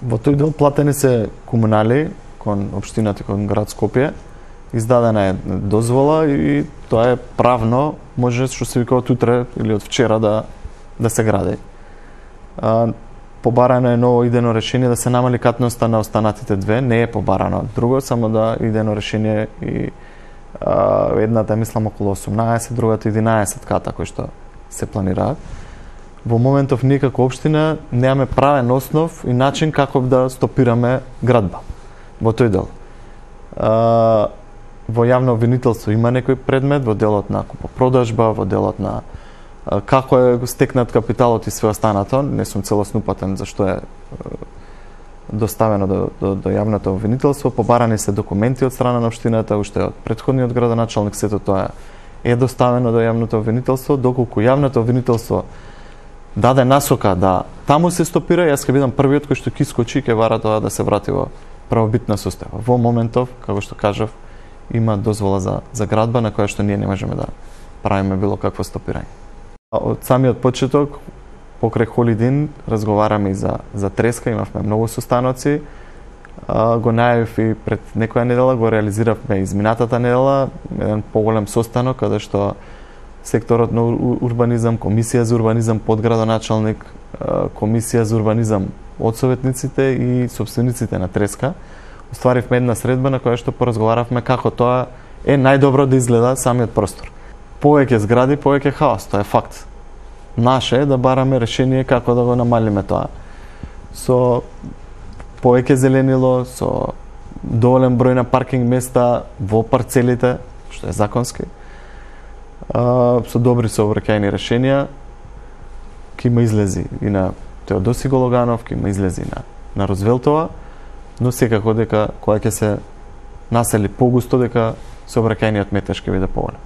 Во тој дел платени се комунали кон општината, кон град Скопје, издадена е дозвола и тоа е правно, може што се вика од утре или од вчера да се гради. Побарано е ново идено решение да се намали катноста на останатите две, не е побарано друго, само да идено решение и едната мислам околу 18, другата 11 ката кои што се планираат. Во моментов ние како општина немаме правен основ и начин како да стопираме градба во тој дел. Во јавно обвинителство има некој предмет во делот на купопродажба, во делот на како е стекнат капиталот и све останато, не сум целосно упатен зашто е доставено до јавното обвинителство, побарани се документи од страна на општината, уште од претходниот градоначалник, сето тоа е доставено до јавното обвинителство, доколку јавното обвинителство даде насока да таму се стопира, јас ќе бидам првиот кој што ќе искочи и ќе бара тоа да се врати во правобитна состојба. Во моментов, како што кажав, има дозвола за градба на која што ние не можеме да правиме било какво стопирање. Од самиот почеток, покрај Холидин, разговараме и за треска, имавме многу состаноци. Го најавив и пред некоја недела, го реализиравме изминатата недела, еден поголем состанок, каде што секторот на урбанизам, комисија за урбанизам, подградоначалник, комисија за урбанизам од советниците и собствениците на треска, остваривме една средба на која што поразговаравме како тоа е најдобро да изгледа самиот простор. Повеќе згради, повеќе хаос, тоа е факт. Наше е да бараме решение како да го намалиме тоа. Со повеќе зеленило, со доволен број на паркинг места во парцелите, што е законски, со добри сообраќајни решенија, ќе има излези и на Теодоси Гологанов, ќе има излези на Розвелтова, но секако дека кога ќе се насели погусто, дека сообраќајниот метеж ќе биде поголем.